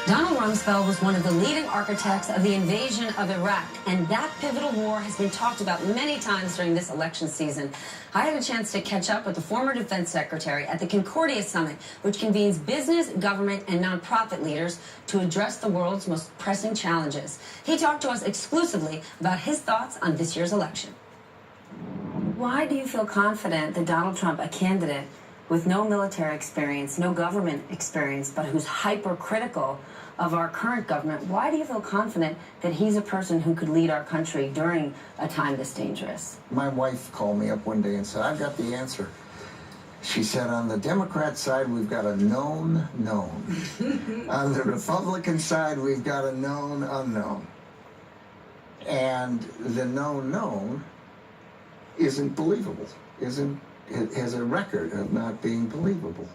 Donald Rumsfeld was one of the leading architects of the invasion of Iraq, and that pivotal war has been talked about many times during this election season. I had a chance to catch up with the former defense secretary at the Concordia Summit, which convenes business, government, and nonprofit leaders to address the world's most pressing challenges. He talked to us exclusively about his thoughts on this year's election. Why do you feel confident that Donald Trump, a candidate with no military experience, no government experience, but who's hypercritical of our current government, why do you feel confident that he's a person who could lead our country during a time this dangerous? My wife called me up one day and said, I've got the answer. She said, on the Democrat side, we've got a known known. On the Republican side, we've got a known unknown. And the known known isn't believable, has a record of not being believable.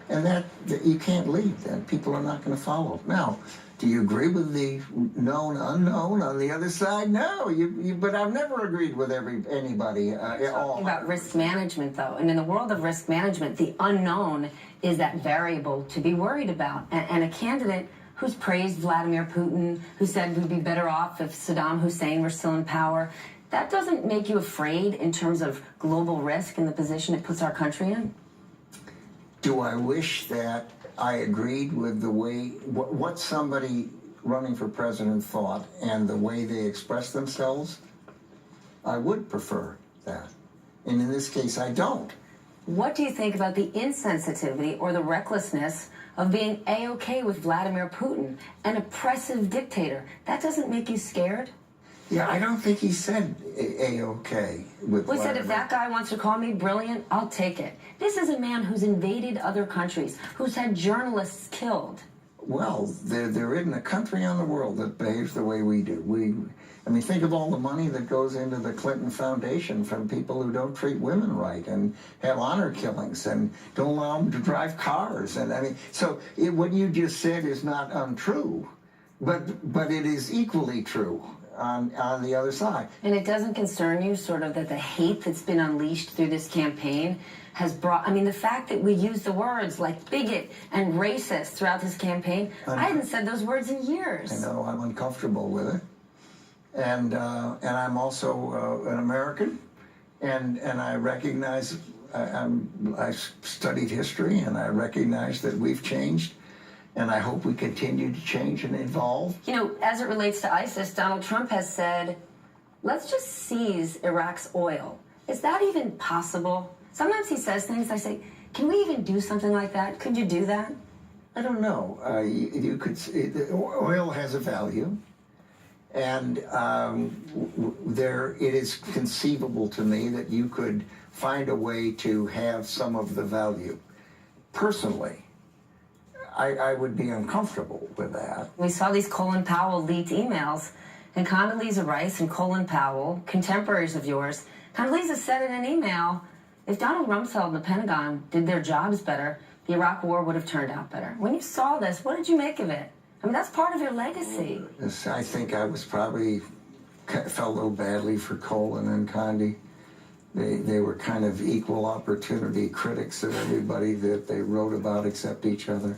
And that you can't lead then. People are not going to follow. Now, do you agree with the known unknown on the other side? No, but I've never agreed with anybody at all. Talking about risk management, though, and in the world of risk management, the unknown is that variable to be worried about. And a candidate who's praised Vladimir Putin, who said we'd be better off if Saddam Hussein were still in power, that doesn't make you afraid in terms of global risk and the position it puts our country in? Do I wish that I agreed with the way, what somebody running for president thought and the way they expressed themselves? I would prefer that. And in this case, I don't. What do you think about the insensitivity or the recklessness of being A-OK with Vladimir Putin, an oppressive dictator? That doesn't make you scared? Yeah, I don't think he said A-OK with Well, he said, if that guy wants to call me brilliant, I'll take it. This is a man who's invaded other countries, who's had journalists killed. Well, there isn't a country on the world that behaves the way we do. I mean, think of all the money that goes into the Clinton Foundation from people who don't treat women right and have honor killings and don't allow them to drive cars. And I mean, so what you just said is not untrue, but it is equally true on the other side. And it doesn't concern you, sort of, that the hate that's been unleashed through this campaign has brought, I mean, the fact that we use the words like bigot and racist throughout this campaign, I hadn't said those words in years. I know, I'm uncomfortable with it. And I'm also an American, and I recognize, I studied history, and I recognize that we've changed. And I hope we continue to change and evolve. You know, as it relates to ISIS, Donald Trump has said, let's just seize Iraq's oil. Is that even possible? Sometimes he says things, I say, can we even do something like that? Could you do that? I don't know. You could. Oil has a value. And it is conceivable to me that you could find a way to have some of the value. Personally, I would be uncomfortable with that. We saw these Colin Powell leaked emails, and Condoleezza Rice and Colin Powell, contemporaries of yours, Condoleezza said in an email, if Donald Rumsfeld and the Pentagon did their jobs better, the Iraq war would have turned out better. When you saw this, what did you make of it? I mean, that's part of your legacy. I think I was probably felt a little badly for Colin and Condi. They were kind of equal opportunity critics of everybody that they wrote about except each other.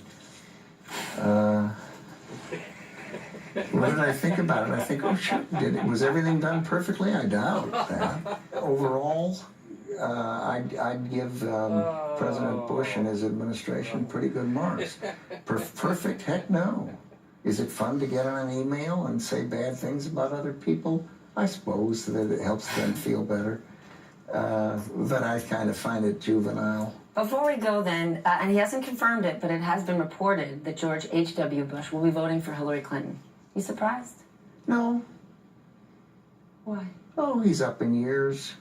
What did I think about it? I think, oh, shit, was everything done perfectly? I doubt that. Overall, I'd give President Bush and his administration pretty good marks. Perfect? Heck no. Is it fun to get on an email and say bad things about other people? I suppose that it helps them feel better. But I kind of find it juvenile. Before we go then, and he hasn't confirmed it, but it has been reported that George H.W. Bush will be voting for Hillary Clinton. You surprised? No. Why? Oh, he's up in years.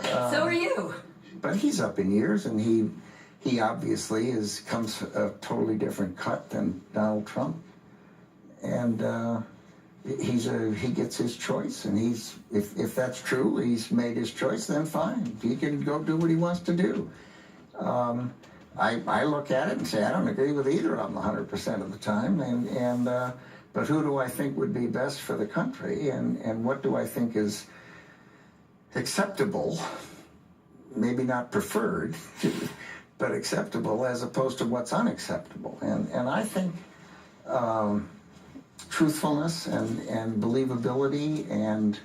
So are you. But he's up in years, and he obviously comes a totally different cut than Donald Trump. And he gets his choice, and if that's true, he's made his choice, then fine. He can go do what he wants to do. I look at it and say I don't agree with either of them 100% of the time, but who do I think would be best for the country, and what do I think is acceptable, maybe not preferred, but acceptable as opposed to what's unacceptable. And I think truthfulness and believability and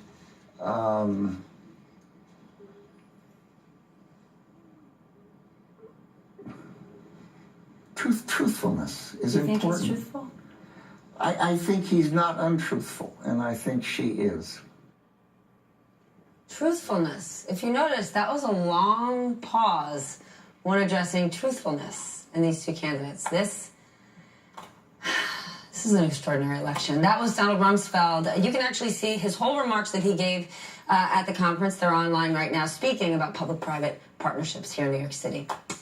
truthfulness is important. You think he's truthful? I think he's not untruthful, and I think she is. Truthfulness. If you notice, that was a long pause when addressing truthfulness in these two candidates. This is an extraordinary election. That was Donald Rumsfeld. You can actually see his whole remarks that he gave at the conference. They're online right now, speaking about public-private partnerships here in New York City.